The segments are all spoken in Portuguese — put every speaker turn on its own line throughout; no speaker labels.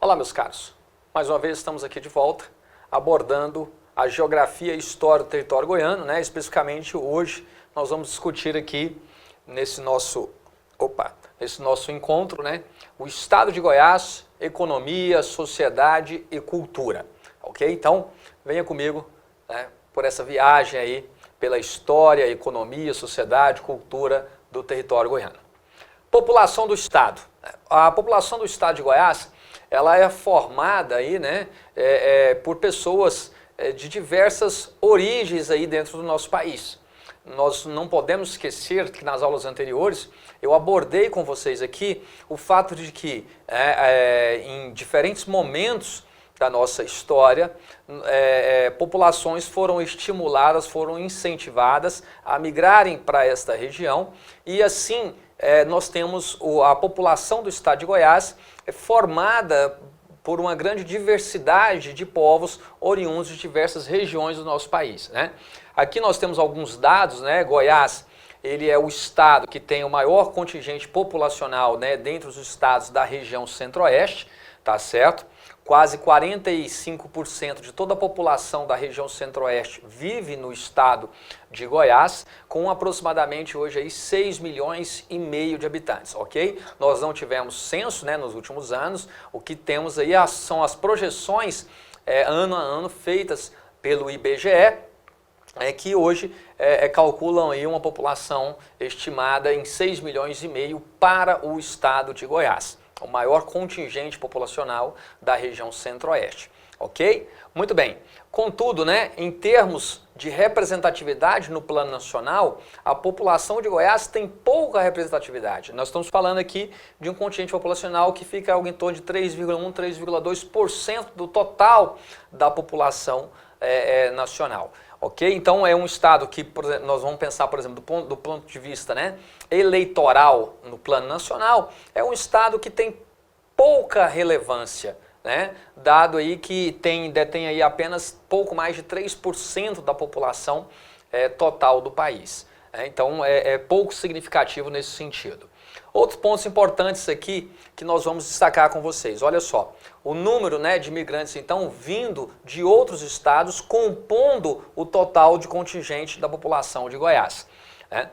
Olá, meus caros. Mais uma vez estamos aqui de volta, abordando a geografia e história do território goiano, né? Especificamente hoje nós vamos discutir aqui nesse nosso encontro, né? O estado de Goiás, economia, sociedade e cultura, ok? Então, venha comigo, né, por essa viagem aí pela história, economia, sociedade, cultura do território goiano. População do estado. A população do estado de Goiás, ela é formada aí, né, por pessoas de diversas origens aí dentro do nosso país. Nós não podemos esquecer que nas aulas anteriores eu abordei com vocês aqui o fato de que em diferentes momentos da nossa história, populações foram estimuladas, foram incentivadas a migrarem para esta região e assim nós temos a população do estado de Goiás formada por uma grande diversidade de povos oriundos de diversas regiões do nosso país, né? Aqui nós temos alguns dados, né? Goiás, ele é o estado que tem o maior contingente populacional, né, dentre os estados da região centro-oeste, tá certo? Quase 45% de toda a população da região centro-oeste vive no estado de Goiás, com aproximadamente hoje aí 6 milhões e meio de habitantes, ok? Nós não tivemos censo, né, nos últimos anos, o que temos aí são as projeções ano a ano feitas pelo IBGE, que hoje calculam aí uma população estimada em 6 milhões e meio para o estado de Goiás, o maior contingente populacional da região centro-oeste, ok? Muito bem, contudo, né, em termos de representatividade no plano nacional, a população de Goiás tem pouca representatividade. Nós estamos falando aqui de um contingente populacional que fica algo em torno de 3,1, 3,2% do total da população nacional. Ok? Então é um estado que, por exemplo, nós vamos pensar, por exemplo, do ponto de vista, né, eleitoral no plano nacional, é um estado que tem pouca relevância, né, dado aí que detém aí apenas pouco mais de 3% da população total do país. Então é pouco significativo nesse sentido. Outros pontos importantes aqui que nós vamos destacar com vocês. Olha só, o número, né, de imigrantes então vindo de outros estados compondo o total de contingente da população de Goiás, né?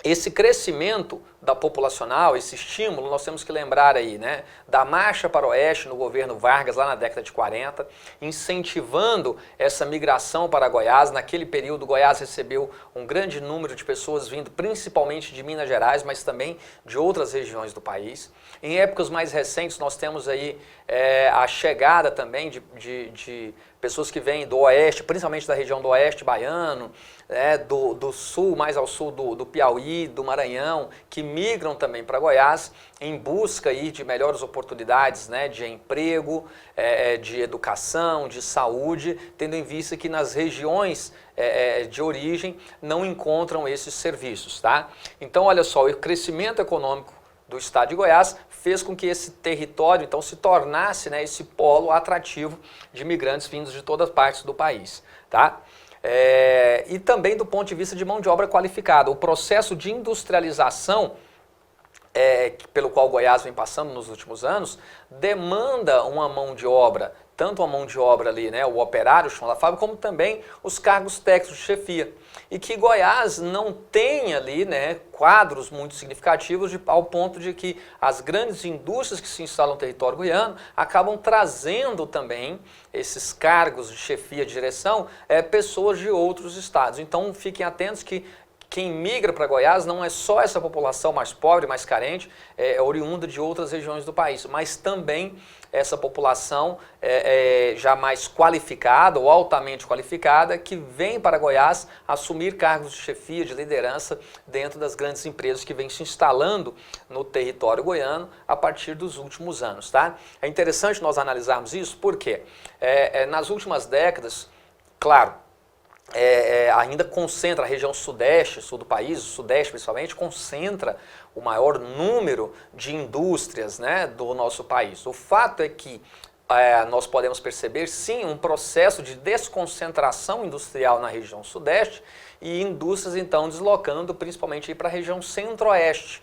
Esse crescimento da populacional, esse estímulo, nós temos que lembrar aí, né, da marcha para o oeste no governo Vargas, lá na década de 40, incentivando essa migração para Goiás. Naquele período, Goiás recebeu um grande número de pessoas vindo principalmente de Minas Gerais, mas também de outras regiões do país. Em épocas mais recentes, nós temos aí a chegada também de pessoas que vêm do oeste, principalmente da região do oeste baiano, do sul, mais ao sul do Piauí, do Maranhão, que migram também para Goiás em busca aí de melhores oportunidades, né, de emprego, de educação, de saúde, tendo em vista que nas regiões de origem não encontram esses serviços, tá? Então, olha só, o crescimento econômico do estado de Goiás fez com que esse território então se tornasse, né, esse polo atrativo de imigrantes vindos de todas as partes do país, tá? E também do ponto de vista de mão de obra qualificada, o processo de industrialização pelo qual Goiás vem passando nos últimos anos demanda uma mão de obra, tanto a mão de obra ali, né, o operário, o chão da fábrica, como também os cargos técnicos de chefia. E que Goiás não tem ali, né, quadros muito significativos ao ponto de que as grandes indústrias que se instalam no território goiano acabam trazendo também esses cargos de chefia, de direção, pessoas de outros estados. Então fiquem atentos que quem migra para Goiás não é só essa população mais pobre, mais carente, oriunda de outras regiões do país, mas também essa população já mais qualificada ou altamente qualificada que vem para Goiás assumir cargos de chefia, de liderança dentro das grandes empresas que vêm se instalando no território goiano a partir dos últimos anos, tá? É interessante nós analisarmos isso porque nas últimas décadas, claro, ainda concentra a região sudeste, sul do país, o sudeste principalmente, concentra o maior número de indústrias, né, do nosso país. O fato é que nós podemos perceber, sim, um processo de desconcentração industrial na região sudeste e indústrias, então, deslocando principalmente para a região centro-oeste.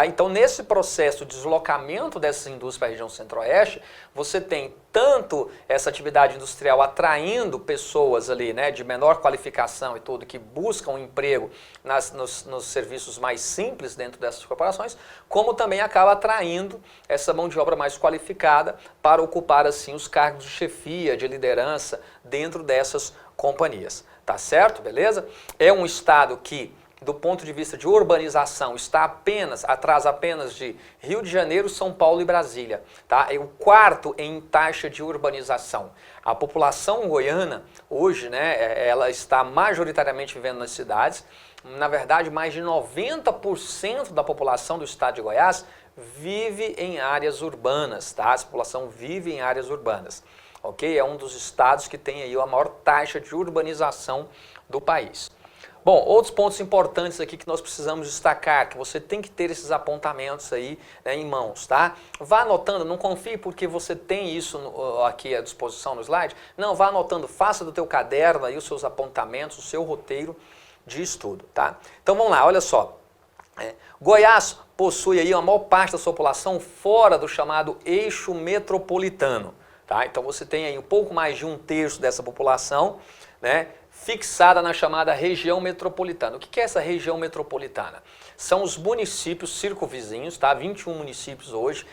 Então, nesse processo de deslocamento dessas indústrias para a região centro-oeste, você tem tanto essa atividade industrial atraindo pessoas ali, né, de menor qualificação e tudo, que buscam um emprego nos serviços mais simples dentro dessas corporações, como também acaba atraindo essa mão de obra mais qualificada para ocupar, assim, os cargos de chefia, de liderança dentro dessas companhias. Tá certo? Beleza? É um estado que, do ponto de vista de urbanização, está atrás apenas de Rio de Janeiro, São Paulo e Brasília. Tá? É o quarto em taxa de urbanização. A população goiana, hoje, né, ela está majoritariamente vivendo nas cidades. Na verdade, mais de 90% da população do estado de Goiás vive em áreas urbanas. Tá? Essa população vive em áreas urbanas. Okay? É um dos estados que tem aí a maior taxa de urbanização do país. Bom, outros pontos importantes aqui que nós precisamos destacar, que você tem que ter esses apontamentos aí, né, em mãos, tá? Vá anotando, não confie porque você tem isso aqui à disposição no slide. Não, vá anotando, faça do teu caderno aí os seus apontamentos, o seu roteiro de estudo, tá? Então vamos lá, olha só. Goiás possui aí a maior parte da sua população fora do chamado eixo metropolitano. Tá? Então você tem aí um pouco mais de 1/3 dessa população, né, fixada na chamada região metropolitana. O que é essa região metropolitana? São os municípios circunvizinhos, tá? 21 municípios hoje,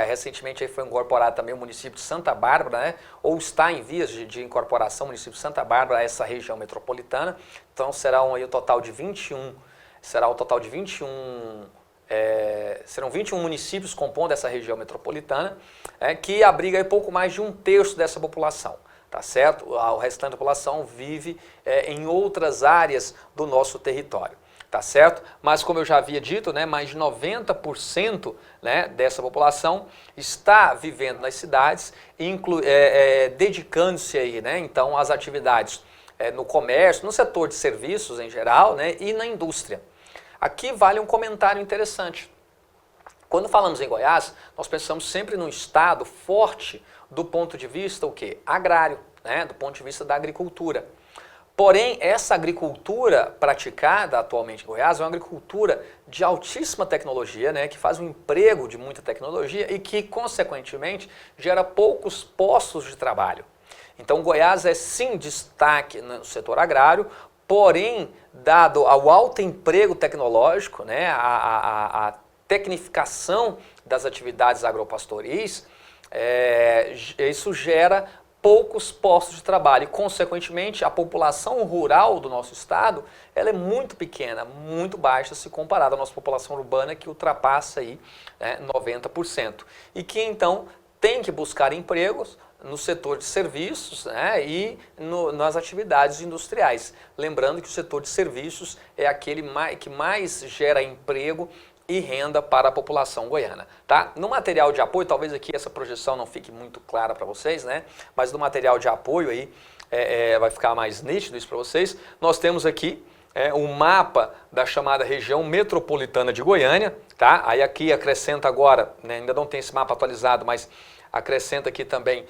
recentemente aí foi incorporado também o município de Santa Bárbara, né? Ou está em vias de incorporação o município de Santa Bárbara a essa região metropolitana. Então serão aí o total de 21, serão 21 municípios compondo essa região metropolitana, que abriga aí pouco mais de 1/3 dessa população, tá certo? O restante da população vive em outras áreas do nosso território, tá certo? Mas como eu já havia dito, né, mais de 90%, né, dessa população está vivendo nas cidades, dedicando-se aí, né, então às atividades no comércio, no setor de serviços em geral, né, e na indústria. Aqui vale um comentário interessante. Quando falamos em Goiás, nós pensamos sempre num estado forte do ponto de vista o quê? Agrário, né? Do ponto de vista da agricultura. Porém, essa agricultura praticada atualmente em Goiás é uma agricultura de altíssima tecnologia, né? Que faz um emprego de muita tecnologia e que, consequentemente, gera poucos postos de trabalho. Então, Goiás é sim destaque no setor agrário, porém, dado ao alto emprego tecnológico, né, a tecnificação das atividades agropastoris, isso gera poucos postos de trabalho e, consequentemente, a população rural do nosso estado ela é muito pequena, muito baixa se comparada à nossa população urbana que ultrapassa aí, 90%. E que, então, tem que buscar empregos no setor de serviços, né, e nas atividades industriais. Lembrando que o setor de serviços é aquele que mais gera emprego e renda para a população goiana. Tá? No material de apoio, talvez aqui essa projeção não fique muito clara para vocês, né, mas no material de apoio aí vai ficar mais nítido isso para vocês. Nós temos aqui um mapa da chamada região metropolitana de Goiânia. Tá? Aí aqui acrescenta agora, né, ainda não tem esse mapa atualizado, mas acrescenta aqui também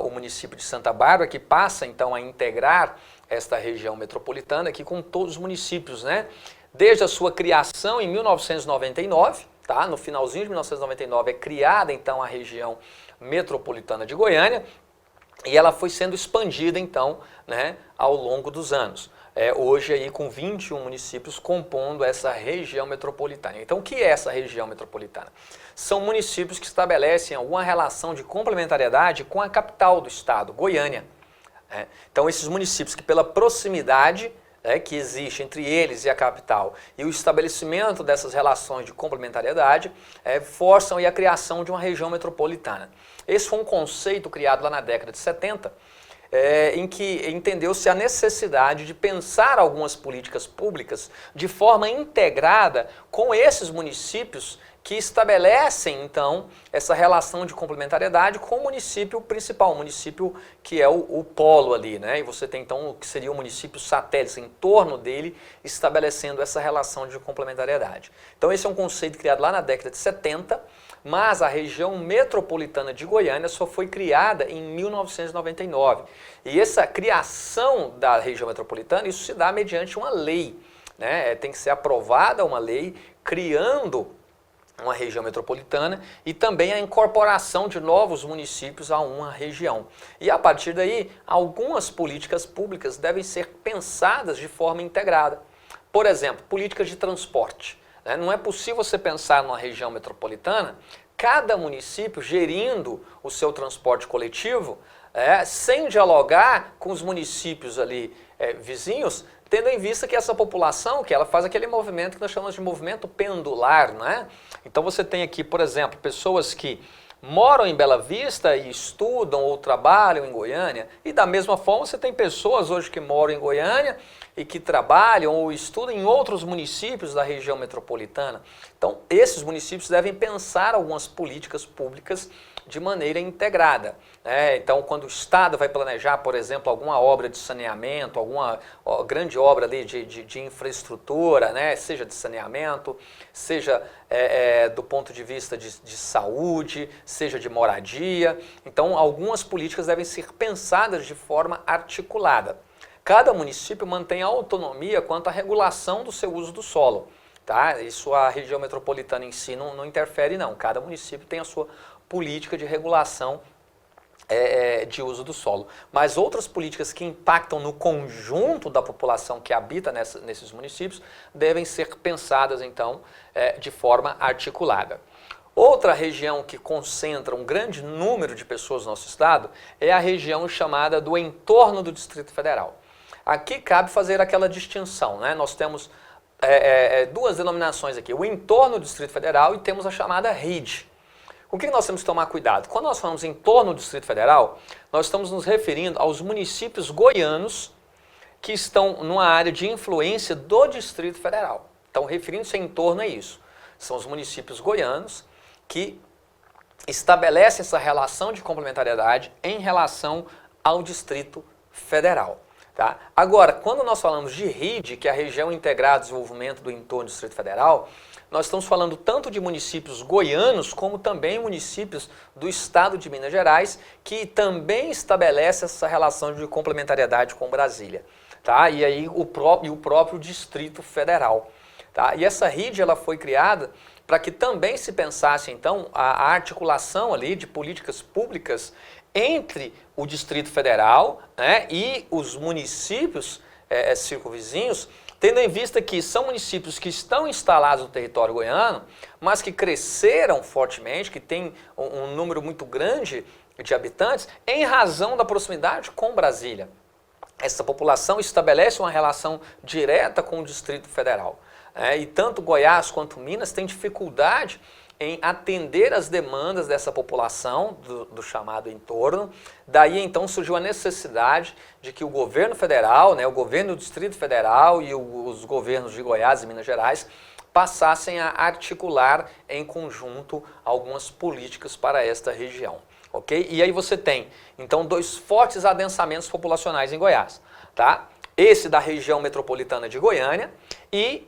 o município de Santa Bárbara, que passa então a integrar esta região metropolitana aqui com todos os municípios, né? Desde a sua criação em 1999, tá? No finalzinho de 1999 é criada então a região metropolitana de Goiânia e ela foi sendo expandida então, né, ao longo dos anos. Hoje aí com 21 municípios compondo essa região metropolitana. Então o que é essa região metropolitana? São municípios que estabelecem alguma relação de complementariedade com a capital do estado, Goiânia. Então esses municípios que pela proximidade que existe entre eles e a capital e o estabelecimento dessas relações de complementariedade forçam aí a criação de uma região metropolitana. Esse foi um conceito criado lá na década de 70, em que entendeu-se a necessidade de pensar algumas políticas públicas de forma integrada com esses municípios que estabelecem, então, essa relação de complementariedade com o município principal, o município que é o polo ali, né? E você tem, então, o que seria o município satélite em torno dele, estabelecendo essa relação de complementariedade. Então, esse é um conceito criado lá na década de 70, mas a região metropolitana de Goiânia só foi criada em 1999. E essa criação da região metropolitana, isso se dá mediante uma lei, né? Tem que ser aprovada uma lei criando uma região metropolitana e também a incorporação de novos municípios a uma região. E a partir daí, algumas políticas públicas devem ser pensadas de forma integrada. Por exemplo, políticas de transporte. Não é possível você pensar numa região metropolitana, cada município gerindo o seu transporte coletivo, sem dialogar com os municípios ali vizinhos, tendo em vista que essa população, que ela faz aquele movimento que nós chamamos de movimento pendular, não é? Então você tem aqui, por exemplo, pessoas que moram em Bela Vista e estudam ou trabalham em Goiânia, e da mesma forma você tem pessoas hoje que moram em Goiânia e que trabalham ou estudam em outros municípios da região metropolitana. Então, esses municípios devem pensar algumas políticas públicas de maneira integrada. Então, quando o Estado vai planejar, por exemplo, alguma obra de saneamento, alguma grande obra ali de infraestrutura, seja de saneamento, seja do ponto de vista de saúde, seja de moradia, então algumas políticas devem ser pensadas de forma articulada. Cada município mantém autonomia quanto à regulação do seu uso do solo. Tá? Isso a região metropolitana em si não interfere não, cada município tem a sua política de regulação de uso do solo. Mas outras políticas que impactam no conjunto da população que habita nesses municípios devem ser pensadas então de forma articulada. Outra região que concentra um grande número de pessoas no nosso estado é a região chamada do entorno do Distrito Federal. Aqui cabe fazer aquela distinção, Nós temos duas denominações aqui, o entorno do Distrito Federal e temos a chamada RID. O que nós temos que tomar cuidado? Quando nós falamos em torno do Distrito Federal, nós estamos nos referindo aos municípios goianos que estão numa área de influência do Distrito Federal. Então, referindo-se em torno a isso. São os municípios goianos que estabelecem essa relação de complementariedade em relação ao Distrito Federal. Tá? Agora, quando nós falamos de RID, que é a Região Integrada de Desenvolvimento do Entorno do Distrito Federal, nós estamos falando tanto de municípios goianos, como também municípios do estado de Minas Gerais, que também estabelece essa relação de complementariedade com Brasília. Tá? E aí o próprio Distrito Federal. Tá? E essa RID ela foi criada para que também se pensasse, então, a articulação ali de políticas públicas entre o Distrito Federal e os municípios circunvizinhos, tendo em vista que são municípios que estão instalados no território goiano, mas que cresceram fortemente, que têm um número muito grande de habitantes, em razão da proximidade com Brasília. Essa população estabelece uma relação direta com o Distrito Federal. E tanto Goiás quanto Minas têm dificuldade em atender as demandas dessa população do chamado entorno. Daí então surgiu a necessidade de que o governo federal, o governo do Distrito Federal e os governos de Goiás e Minas Gerais passassem a articular em conjunto algumas políticas para esta região. Ok? E aí você tem então dois fortes adensamentos populacionais em Goiás. Tá? Esse da região metropolitana de Goiânia e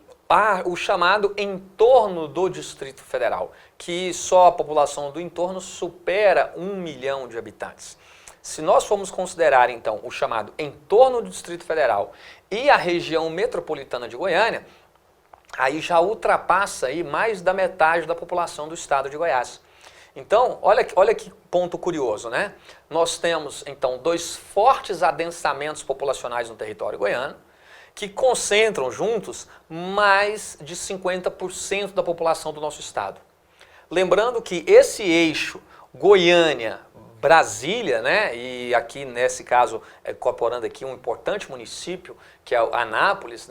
o chamado entorno do Distrito Federal, que só a população do entorno supera 1 milhão de habitantes. Se nós formos considerar, então, o chamado entorno do Distrito Federal e a região metropolitana de Goiânia, aí já ultrapassa aí mais da metade da população do estado de Goiás. Então, olha que ponto curioso, Nós temos, então, dois fortes adensamentos populacionais no território goiano, que concentram juntos mais de 50% da população do nosso estado. Lembrando que esse eixo Goiânia, Brasília, e aqui nesse caso, incorporando aqui um importante município, que é Anápolis,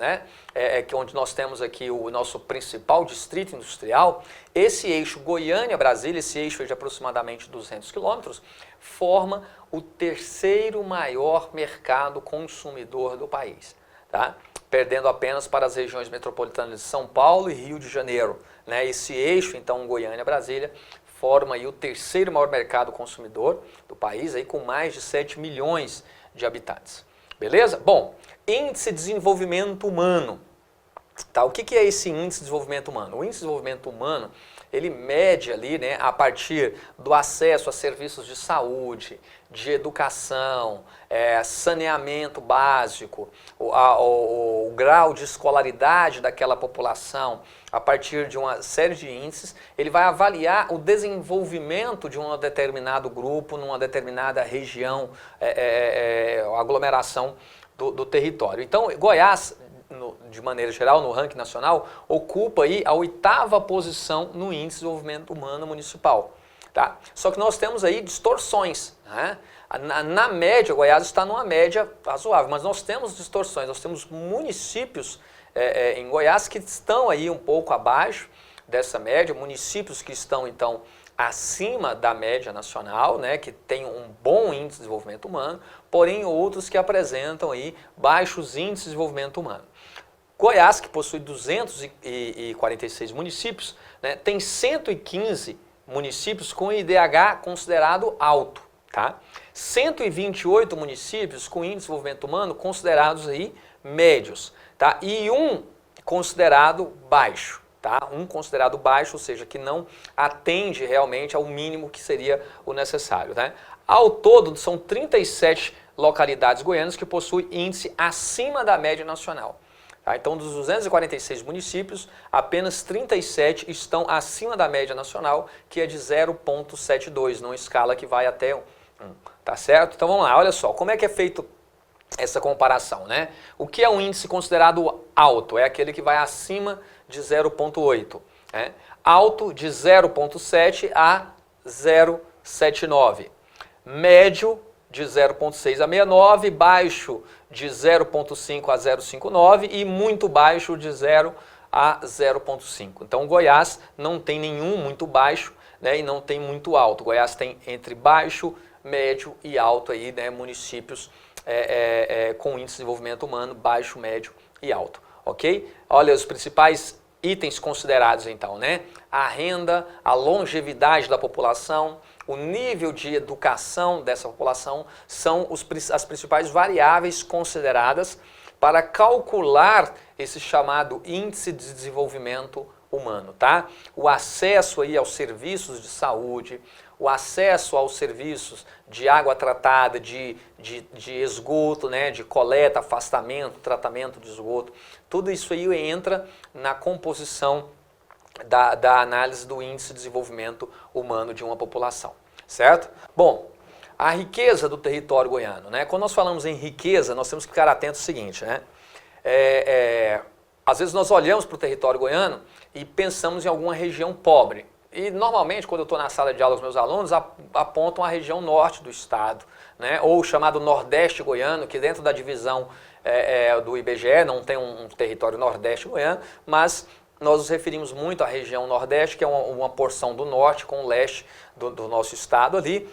que é onde nós temos aqui o nosso principal distrito industrial, esse eixo Goiânia-Brasília, esse eixo de aproximadamente 200 quilômetros, forma o terceiro maior mercado consumidor do país. Tá? Perdendo apenas para as regiões metropolitanas de São Paulo e Rio de Janeiro. Esse eixo, então, Goiânia-Brasília, forma aí o terceiro maior mercado consumidor do país, aí, com mais de 7 milhões de habitantes. Beleza? Bom, índice de desenvolvimento humano. Tá? O que é esse índice de desenvolvimento humano? O índice de desenvolvimento humano, ele mede ali, a partir do acesso a serviços de saúde, de educação, saneamento básico, o grau de escolaridade daquela população, a partir de uma série de índices, ele vai avaliar o desenvolvimento de um determinado grupo, numa determinada região, aglomeração do território. Então, Goiás, de maneira geral, no ranking nacional, ocupa aí a 8ª posição no Índice de Desenvolvimento Humano Municipal. Tá? Só que nós temos aí distorções, né? Na média, Goiás está numa média razoável, mas nós temos distorções, nós temos municípios em Goiás que estão aí um pouco abaixo dessa média, municípios que estão então acima da média nacional, né, que tem um bom índice de desenvolvimento humano, porém outros que apresentam aí baixos índices de desenvolvimento humano. Goiás, que possui 246 municípios, né, tem 115 municípios com IDH considerado alto, tá? 128 municípios com índice de desenvolvimento humano considerados aí médios, tá? E um considerado baixo, tá? Um considerado baixo, ou seja, que não atende realmente ao mínimo que seria o necessário, né? Ao todo, são 37 localidades goianas que possuem índice acima da média nacional. Tá? Então, dos 246 municípios, apenas 37 estão acima da média nacional, que é de 0,72, numa escala que vai até 1. Tá certo? Então, vamos lá, olha só, como é que é feito essa comparação, né? O que é um índice considerado alto? É aquele que vai acima de 0,8. Né? Alto de 0,7 a 0,79. Médio de 0,6 a 69, baixo de 0,5 a 0,59 e muito baixo de 0 a 0,5. Então, Goiás não tem nenhum muito baixo, né, e não tem muito alto. Goiás tem entre baixo, médio e alto aí, né, municípios com índice de desenvolvimento humano baixo, médio e alto, ok? Olha os principais itens considerados então, né? A renda, a longevidade da população, o nível de educação dessa população são as principais variáveis consideradas para calcular esse chamado índice de desenvolvimento humano, tá? O acesso aí aos serviços de saúde, o acesso aos serviços de água tratada, de esgoto, né, de coleta, afastamento, tratamento de esgoto, tudo isso aí entra na composição da análise do índice de desenvolvimento humano de uma população, certo? Bom, a riqueza do território goiano, né? Quando nós falamos em riqueza, nós temos que ficar atentos ao seguinte, né? Às vezes nós olhamos para o território goiano e pensamos em alguma região pobre. E normalmente, quando eu estou na sala de aula com os meus alunos, apontam a região norte do estado, né? Ou o chamado Nordeste goiano, que dentro da divisão do IBGE não tem um território Nordeste goiano, mas nós nos referimos muito à região Nordeste, que é uma porção do norte com o leste do nosso estado ali,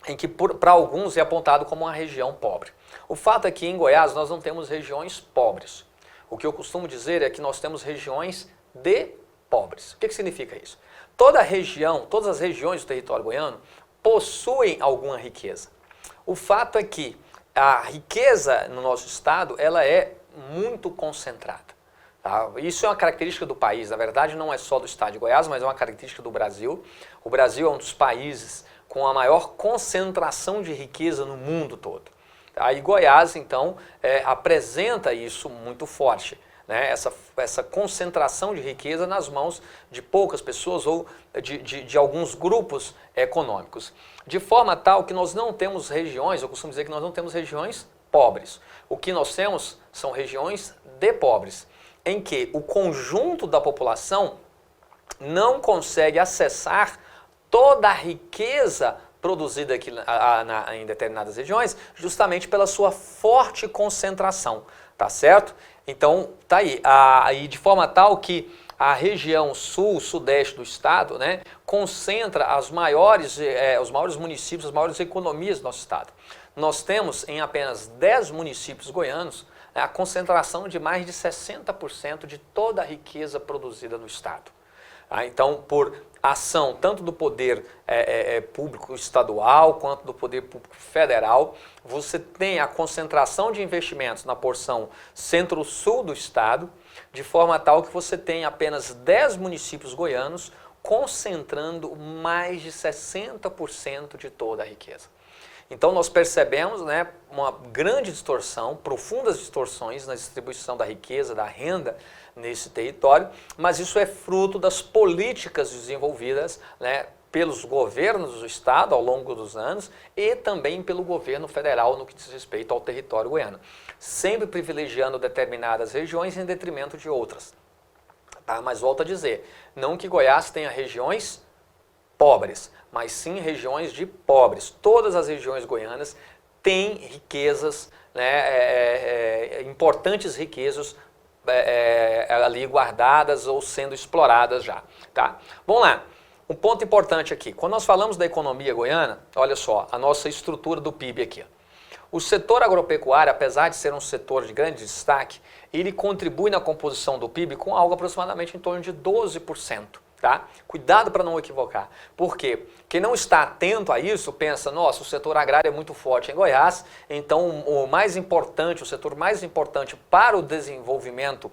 em que para alguns é apontado como uma região pobre. O fato é que em Goiás nós não temos regiões pobres. O que eu costumo dizer é que nós temos regiões de pobres. O que significa isso? Toda região, todas as regiões do território goiano possuem alguma riqueza. O fato é que a riqueza no nosso estado ela é muito concentrada. Tá? Isso é uma característica do país, na verdade não é só do estado de Goiás, mas é uma característica do Brasil. O Brasil é um dos países com a maior concentração de riqueza no mundo todo. Aí Goiás, então, apresenta isso muito forte, né? Essa concentração de riqueza nas mãos de poucas pessoas ou de alguns grupos econômicos. De forma tal que nós não temos regiões, eu costumo dizer que nós não temos regiões pobres. O que nós temos são regiões de pobres, em que o conjunto da população não consegue acessar toda a riqueza produzida aqui em determinadas regiões, justamente pela sua forte concentração, tá certo? Então, tá aí, de forma tal que a região sul, sudeste do estado, né, concentra os maiores municípios, as maiores economias do nosso estado. Nós temos em apenas 10 municípios goianos a concentração de mais de 60% de toda a riqueza produzida no estado. Então, por ação tanto do poder público estadual quanto do poder público federal, você tem a concentração de investimentos na porção centro-sul do estado, de forma tal que você tem apenas 10 municípios goianos concentrando mais de 60% de toda a riqueza. Então nós percebemos, né, uma grande distorção, profundas distorções na distribuição da riqueza, da renda, nesse território, mas isso é fruto das políticas desenvolvidas, né, pelos governos do estado ao longo dos anos e também pelo governo federal no que diz respeito ao território goiano, sempre privilegiando determinadas regiões em detrimento de outras. Tá? Mas volto a dizer, não que Goiás tenha regiões pobres, mas sim regiões de pobres. Todas as regiões goianas têm riquezas, né, importantes riquezas ali guardadas ou sendo exploradas já. Tá? Vamos lá. Um ponto importante aqui, quando nós falamos da economia goiana, olha só, a nossa estrutura do PIB aqui. O setor agropecuário, apesar de ser um setor de grande destaque, ele contribui na composição do PIB com algo aproximadamente em torno de 12%. Tá? Cuidado para não equivocar. Por quê? Quem não está atento a isso pensa, nossa, o setor agrário é muito forte em Goiás, então o mais importante, o setor mais importante para o desenvolvimento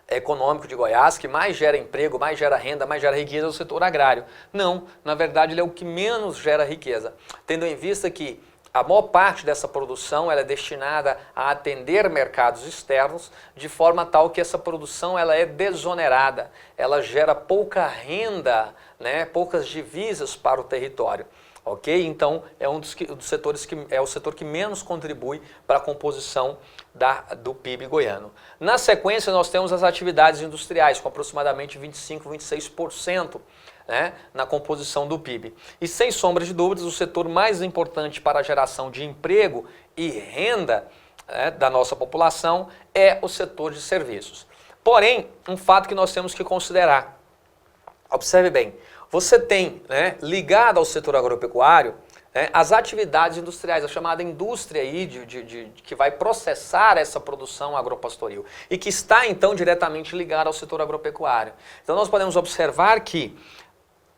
econômico de Goiás, que mais gera emprego, mais gera renda, mais gera riqueza, é o setor agrário. Não, na verdade ele é o que menos gera riqueza, tendo em vista que a maior parte dessa produção ela é destinada a atender mercados externos, de forma tal que essa produção ela é desonerada, ela gera pouca renda, né, poucas divisas para o território. Ok? Então é um dos setores que é o setor que menos contribui para a composição do PIB goiano. Na sequência nós temos as atividades industriais com aproximadamente 25, 26%, né, na composição do PIB. E sem sombra de dúvidas o setor mais importante para a geração de emprego e renda, né, da nossa população é o setor de serviços. Porém, um fato que nós temos que considerar, observe bem, você tem, né, ligado ao setor agropecuário, né, as atividades industriais, a chamada indústria aí que vai processar essa produção agropastoril e que está então diretamente ligada ao setor agropecuário. Então nós podemos observar que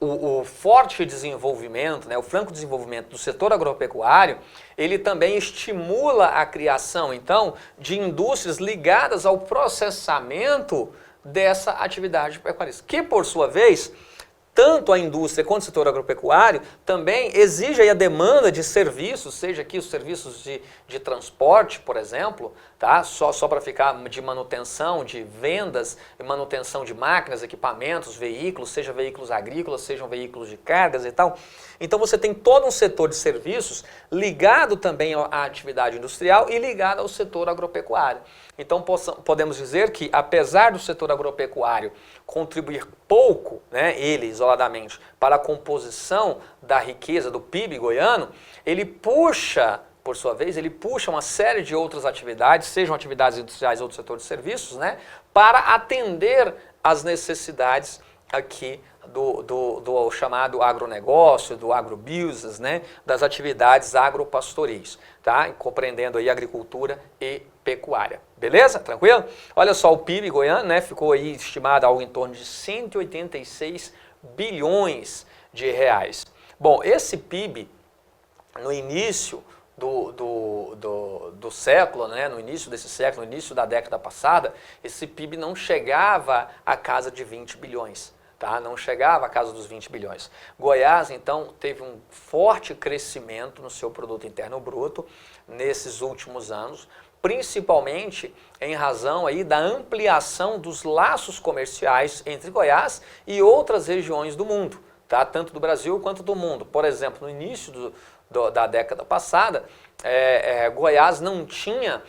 o forte desenvolvimento, né, o franco desenvolvimento do setor agropecuário, ele também estimula a criação então de indústrias ligadas ao processamento dessa atividade pecuarista, que por sua vez tanto a indústria quanto o setor agropecuário também exige aí a demanda de serviços, seja aqui os serviços de transporte, por exemplo, tá? Só para ficar de manutenção, de vendas, manutenção de máquinas, equipamentos, veículos, seja veículos agrícolas, sejam veículos de cargas e tal. Então você tem todo um setor de serviços ligado também à atividade industrial e ligado ao setor agropecuário. Então podemos dizer que, apesar do setor agropecuário contribuir pouco, né, ele isoladamente, para a composição da riqueza do PIB goiano, ele puxa, por sua vez, ele puxa uma série de outras atividades, sejam atividades industriais ou do setor de serviços, né, para atender às necessidades aqui do chamado agronegócio, do agrobusiness, né, das atividades agropastoris, tá? Compreendendo aí agricultura e pecuária. Beleza? Tranquilo? Olha só, o PIB goiano, né, ficou aí estimado algo em torno de 186 bilhões de reais. Bom, esse PIB, no início do século, né, no início desse século, no início da década passada, esse PIB não chegava à casa de 20 bilhões. Tá? Não chegava à casa dos 20 bilhões. Goiás, então, teve um forte crescimento no seu produto interno bruto nesses últimos anos, principalmente em razão aí da ampliação dos laços comerciais entre Goiás e outras regiões do mundo, tá? Tanto do Brasil quanto do mundo. Por exemplo, no início da década passada, Goiás não tinha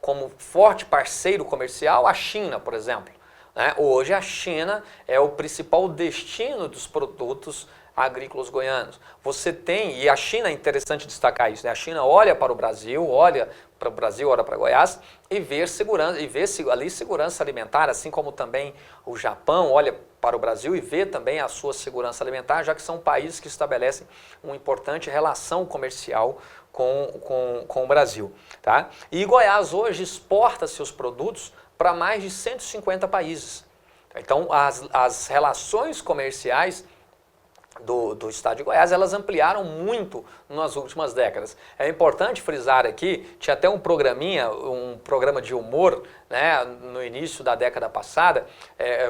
como forte parceiro comercial a China, por exemplo. Hoje a China é o principal destino dos produtos agrícolas goianos. Você tem, e a China é interessante destacar isso, né? A China olha para o Brasil, olha para Goiás e vê ali segurança alimentar, assim como também o Japão olha para o Brasil e vê também a sua segurança alimentar, já que são países que estabelecem uma importante relação comercial com o Brasil. Tá? E Goiás hoje exporta seus produtos para mais de 150 países. Então, as relações comerciais do estado de Goiás, elas ampliaram muito nas últimas décadas. É importante frisar aqui, tinha até um programa de humor, né, no início da década passada,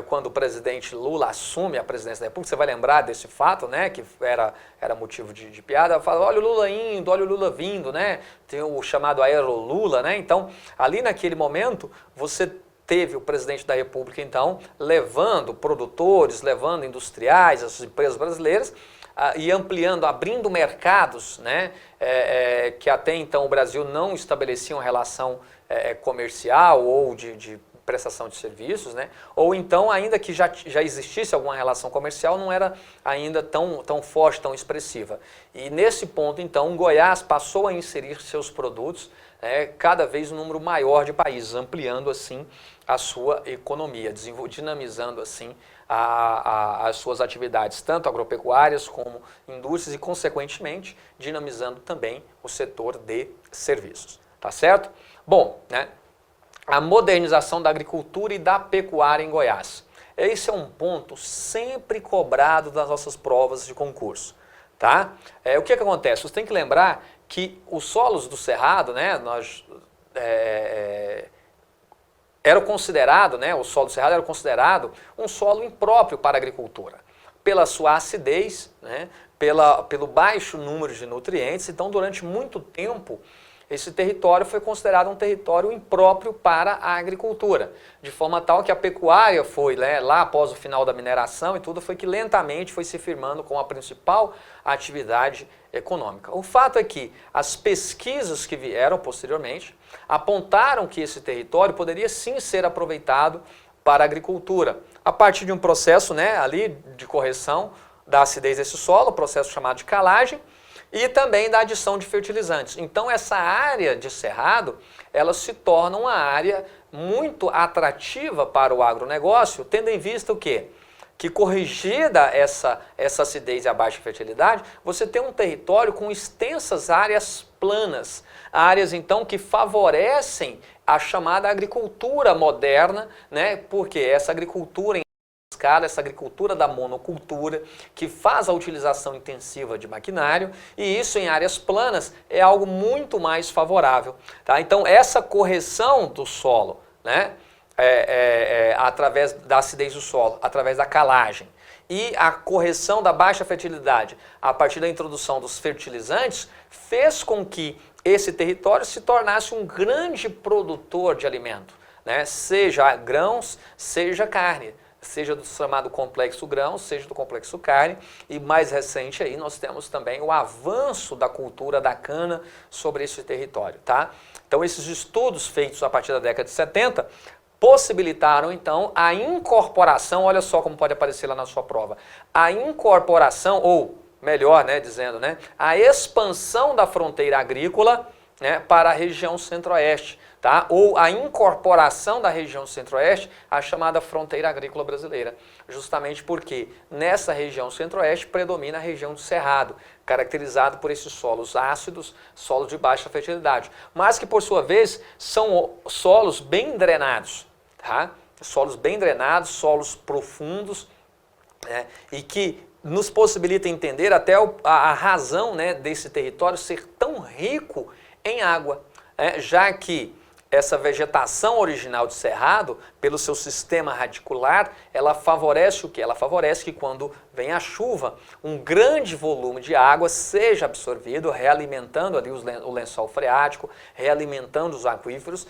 quando o presidente Lula assume a presidência da República, você vai lembrar desse fato, né, que era motivo de piada, fala, olha o Lula indo, olha o Lula vindo, né, tem o chamado Aero Lula, né, então ali naquele momento você teve o presidente da República, então, levando produtores, levando industriais, as empresas brasileiras, e ampliando, abrindo mercados, né, que até então o Brasil não estabelecia uma relação comercial ou de prestação de serviços, né, ou então, ainda que já existisse alguma relação comercial, não era ainda tão forte, tão expressiva. E nesse ponto, então, Goiás passou a inserir seus produtos cada vez um número maior de países, ampliando assim a sua economia, dinamizando assim as suas atividades, tanto agropecuárias como indústrias e, consequentemente, dinamizando também o setor de serviços. Tá certo? Bom, né, a modernização da agricultura e da pecuária em Goiás. Esse é um ponto sempre cobrado das nossas provas de concurso. Tá? O que acontece? Você tem que lembrar que os solos do Cerrado, né, era considerado, né, o solo do Cerrado era considerado um solo impróprio para a agricultura, pela sua acidez, né, pelo baixo número de nutrientes. Então, durante muito tempo, esse território foi considerado um território impróprio para a agricultura, de forma tal que a pecuária foi, né, lá após o final da mineração e tudo, foi que lentamente foi se firmando como a principal atividade econômica. O fato é que as pesquisas que vieram posteriormente apontaram que esse território poderia sim ser aproveitado para a agricultura, a partir de um processo, né, ali de correção da acidez desse solo, processo chamado de calagem, e também da adição de fertilizantes. Então essa área de cerrado, ela se torna uma área muito atrativa para o agronegócio, tendo em vista o quê? Que corrigida essa acidez e a baixa fertilidade, você tem um território com extensas áreas planas, áreas então que favorecem a chamada agricultura moderna, né? Porque essa agricultura essa agricultura da monocultura, que faz a utilização intensiva de maquinário, e isso em áreas planas é algo muito mais favorável. Tá? Então essa correção do solo, né, através da acidez do solo, através da calagem, e a correção da baixa fertilidade a partir da introdução dos fertilizantes, fez com que esse território se tornasse um grande produtor de alimento, né, seja grãos, seja carne, seja do chamado complexo grão, seja do complexo carne, e mais recente aí nós temos também o avanço da cultura da cana sobre esse território, tá? Então esses estudos feitos a partir da década de 70 possibilitaram então a incorporação, olha só como pode aparecer lá na sua prova, a incorporação, ou melhor, né, dizendo, né, a expansão da fronteira agrícola, né, para a região centro-oeste, tá? Ou a incorporação da região centro-oeste à chamada fronteira agrícola brasileira, justamente porque nessa região centro-oeste predomina a região do Cerrado, caracterizado por esses solos ácidos, solos de baixa fertilidade, mas que por sua vez são solos bem drenados, tá? Solos bem drenados, solos profundos, né? E que nos possibilita entender até a razão, né, desse território ser tão rico em água, já que essa vegetação original de cerrado, pelo seu sistema radicular, ela favorece o quê? Ela favorece que quando vem a chuva, um grande volume de água seja absorvido, realimentando ali o lençol freático, realimentando os aquíferos,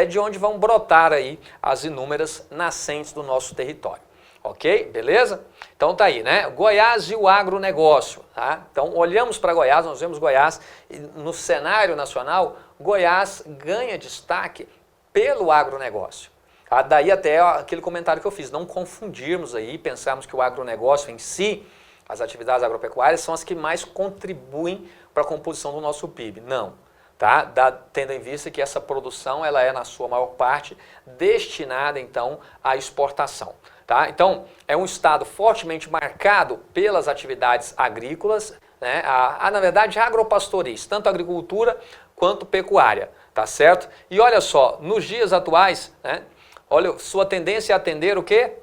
de onde vão brotar aí as inúmeras nascentes do nosso território. Ok? Beleza? Então tá aí, né? Goiás e o agronegócio, tá? Então olhamos para Goiás, nós vemos Goiás, e no cenário nacional, Goiás ganha destaque pelo agronegócio. Tá? Daí até aquele comentário que eu fiz, não confundirmos aí, pensarmos que o agronegócio em si, as atividades agropecuárias, são as que mais contribuem para a composição do nosso PIB. Não. Tá? Tendo em vista que essa produção ela é, na sua maior parte, destinada então à exportação. Tá? Então, é um estado fortemente marcado pelas atividades agrícolas, né? Na verdade, agropastoris, tanto agricultura quanto pecuária, tá certo? E olha só, nos dias atuais, né, olha, sua tendência é atender o quê?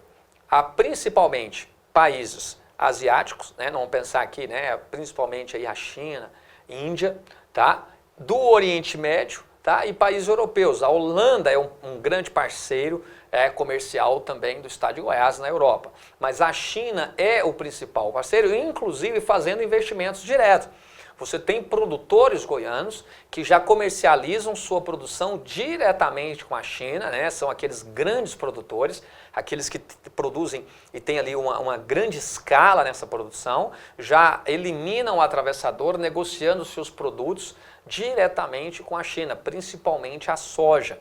A principalmente países asiáticos, né? Não vamos pensar aqui, né, principalmente aí a China, Índia, tá? Do Oriente Médio, tá? E países europeus. A Holanda é um grande parceiro comercial também do estado de Goiás na Europa. Mas a China é o principal parceiro, inclusive fazendo investimentos diretos. Você tem produtores goianos que já comercializam sua produção diretamente com a China, né? São aqueles grandes produtores, aqueles que produzem e tem ali uma grande escala nessa produção, já eliminam o atravessador negociando seus produtos diretamente com a China, principalmente a soja.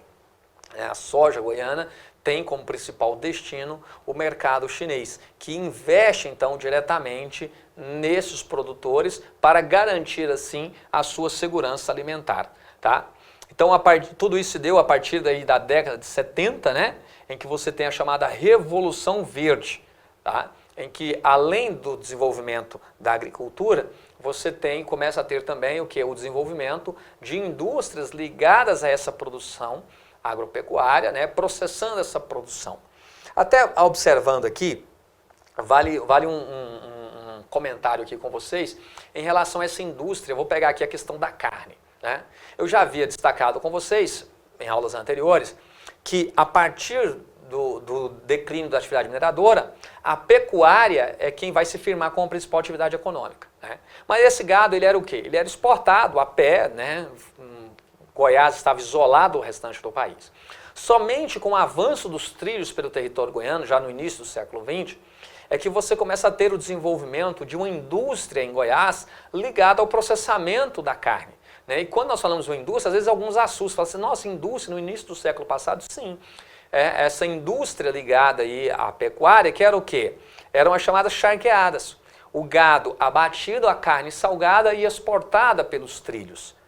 A soja goiana tem como principal destino o mercado chinês, que investe então diretamente nesses produtores para garantir assim a sua segurança alimentar, tá? Então tudo isso se deu a partir daí da década de 70, né, em que você tem a chamada Revolução Verde, tá? Em que além do desenvolvimento da agricultura, você começa a ter também o que? O desenvolvimento de indústrias ligadas a essa produção agropecuária, né, processando essa produção. Até observando aqui, vale um comentário aqui com vocês em relação a essa indústria. Eu vou pegar aqui a questão da carne, né? Eu já havia destacado com vocês, em aulas anteriores, que a partir do declínio da atividade mineradora, a pecuária é quem vai se firmar como principal atividade econômica, né? Mas esse gado, ele era o quê? Ele era exportado a pé, né? Goiás estava isolado do restante do país. Somente com o avanço dos trilhos pelo território goiano, já no início do século XX, é que você começa a ter o desenvolvimento de uma indústria em Goiás ligada ao processamento da carne, né? E quando nós falamos de uma indústria, às vezes alguns assustam, falam assim, nossa, indústria no início do século passado? Sim, essa indústria ligada aí à pecuária, que era o quê? Eram as chamadas charqueadas. O gado abatido, a carne salgada e exportada pelos trilhos.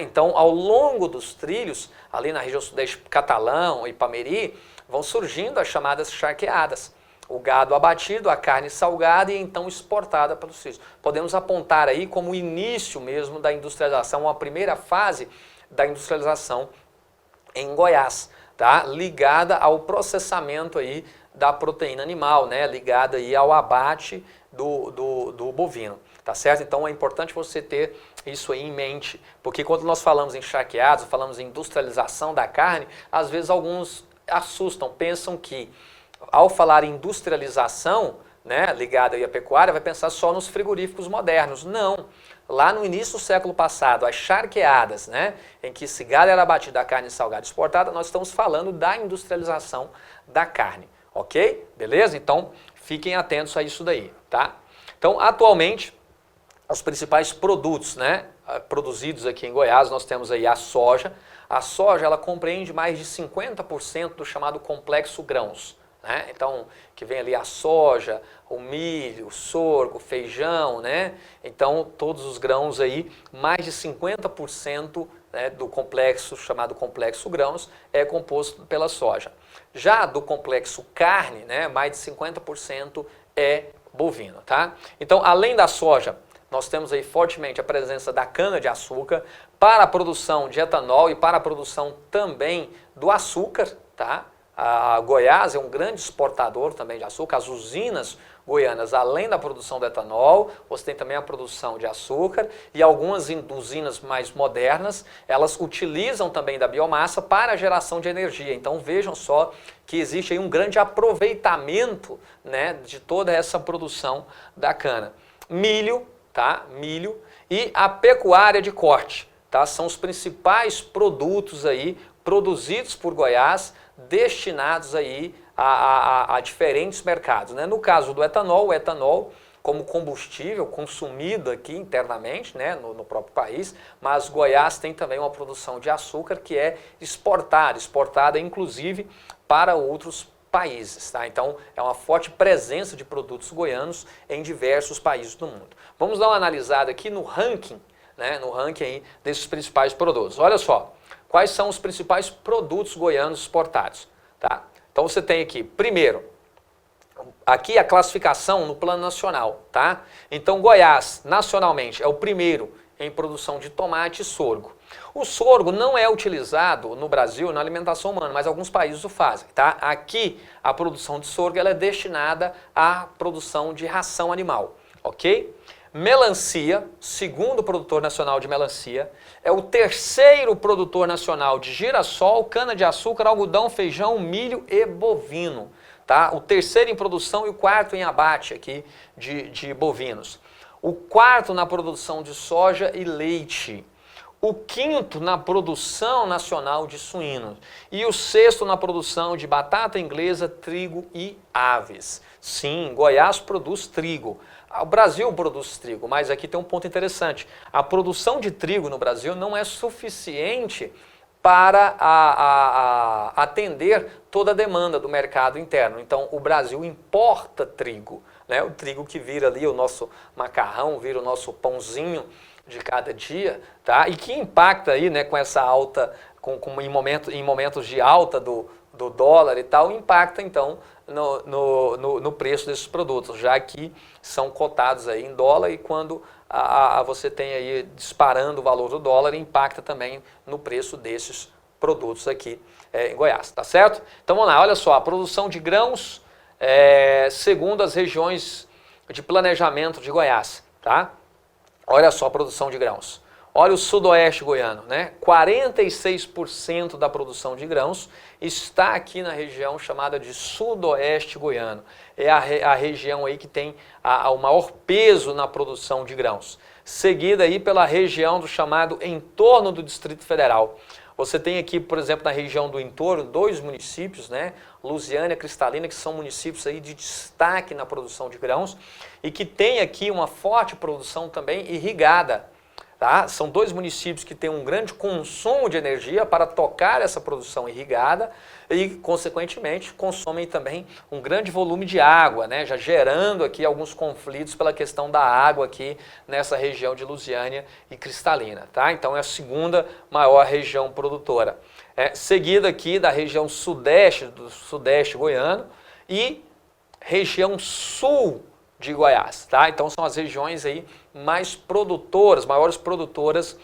Então, ao longo dos trilhos, ali na região sudeste catalão e Pameri, vão surgindo as chamadas charqueadas. O gado abatido, a carne salgada e então exportada pelos trilhos. Podemos apontar aí como o início mesmo da industrialização, uma primeira fase da industrialização em Goiás, tá? Ligada ao processamento aí da proteína animal, né? Ligada aí ao abate do bovino. Tá certo? Então é importante você ter isso aí em mente, porque quando nós falamos em charqueados, falamos em industrialização da carne, às vezes alguns assustam, pensam que ao falar em industrialização, né, ligada aí à pecuária, vai pensar só nos frigoríficos modernos. Não. Lá no início do século passado, as charqueadas, né, em que esse gado era abatido, a carne salgada exportada, nós estamos falando da industrialização da carne, ok? Beleza? Então fiquem atentos a isso daí, tá? Então atualmente os principais produtos, né, produzidos aqui em Goiás, nós temos aí a soja. A soja, ela compreende mais de 50% do chamado complexo grãos, né? Então, que vem ali a soja, o milho, o sorgo, o feijão, né? Então, todos os grãos aí, mais de 50%, né, do complexo, chamado complexo grãos, é composto pela soja. Já do complexo carne, né, mais de 50% é bovino, tá? Então, além da soja, nós temos aí fortemente a presença da cana-de-açúcar para a produção de etanol e para a produção também do açúcar, tá? A Goiás é um grande exportador também de açúcar. As usinas goianas, além da produção do etanol, você tem também a produção de açúcar e algumas usinas mais modernas, elas utilizam também da biomassa para a geração de energia. Então vejam só que existe aí um grande aproveitamento, né, de toda essa produção da cana. Milho, tá? Milho e a pecuária de corte, tá? São os principais produtos aí produzidos por Goiás, destinados aí a diferentes mercados, né? No caso do etanol, o etanol como combustível consumido aqui internamente, né, no próprio país, mas Goiás tem também uma produção de açúcar que é exportada inclusive para outros países, tá? Então é uma forte presença de produtos goianos em diversos países do mundo. Vamos dar uma analisada aqui no ranking, né, no ranking aí desses principais produtos. Olha só, quais são os principais produtos goianos exportados, tá? Então você tem aqui, primeiro, aqui a classificação no plano nacional, tá? Então Goiás, nacionalmente, é o primeiro em produção de tomate e sorgo. O sorgo não é utilizado no Brasil na alimentação humana, mas alguns países o fazem, tá? Aqui a produção de sorgo ela é destinada à produção de ração animal, ok? Melancia, segundo produtor nacional de melancia, é o terceiro produtor nacional de girassol, cana-de-açúcar, algodão, feijão, milho e bovino, tá? O terceiro em produção e o quarto em abate aqui de bovinos. o quarto na produção de soja e leite, o quinto na produção nacional de suínos e o sexto na produção de batata inglesa, trigo e aves. Sim, Goiás produz trigo. O Brasil produz trigo, mas aqui tem um ponto interessante. A produção de trigo no Brasil não é suficiente para atender toda a demanda do mercado interno. Então, o Brasil importa trigo, né? O trigo que vira ali o nosso macarrão, vira o nosso pãozinho de cada dia, tá? E que impacta aí, né, com essa alta, em momentos de alta do dólar e tal, impacta então no preço desses produtos, já que são cotados aí em dólar e quando você tem aí disparando o valor do dólar, impacta também no preço desses produtos aqui em Goiás, tá certo? Então vamos lá, olha só, a produção de grãos segundo as regiões de planejamento de Goiás, tá? Olha só a produção de grãos. Olha o sudoeste goiano, né? 46% da produção de grãos está aqui na região chamada de sudoeste goiano. É a região aí que tem o maior peso na produção de grãos. Seguida aí pela região do chamado entorno do Distrito Federal. Você tem aqui, por exemplo, na região do entorno, 2 municípios, né? Lusiânia e Cristalina, que são municípios aí de destaque na produção de grãos e que tem aqui uma forte produção também irrigada. Tá? São 2 municípios que têm um grande consumo de energia para tocar essa produção irrigada e, consequentemente, consomem também um grande volume de água, né? Já gerando aqui alguns conflitos pela questão da água aqui nessa região de Lusiânia e Cristalina. Tá? Então é a segunda maior região produtora. Seguida aqui da região sudeste, do sudeste goiano e região sul de Goiás, tá? Então são as regiões aí mais produtoras, maiores produtoras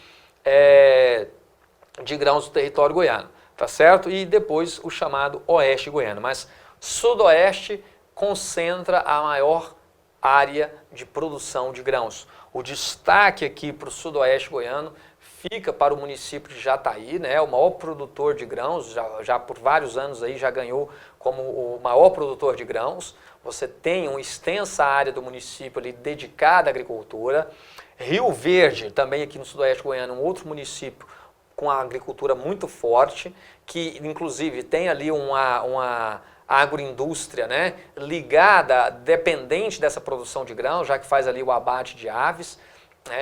de grãos do território goiano, tá certo? E depois o chamado oeste goiano, mas sudoeste concentra a maior área de produção de grãos. O destaque aqui para o sudoeste goiano fica para o município de Jataí, né? O maior produtor de grãos, já por vários anos aí já ganhou como o maior produtor de grãos. Você tem uma extensa área do município ali dedicada à agricultura. Rio Verde, também aqui no sudoeste goiano, um outro município com a agricultura muito forte, que inclusive tem ali uma agroindústria, né, ligada, dependente dessa produção de grãos, já que faz ali o abate de aves.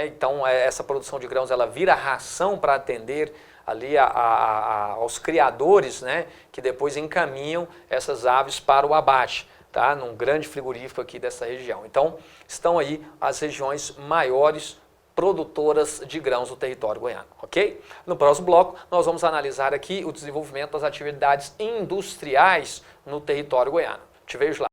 Então essa produção de grãos ela vira ração para atender ali aos criadores, né, que depois encaminham essas aves para o abate. Tá? Num grande frigorífico aqui dessa região. Então, estão aí as regiões maiores produtoras de grãos do território goiano, ok? No próximo bloco, nós vamos analisar aqui o desenvolvimento das atividades industriais no território goiano. Te vejo lá.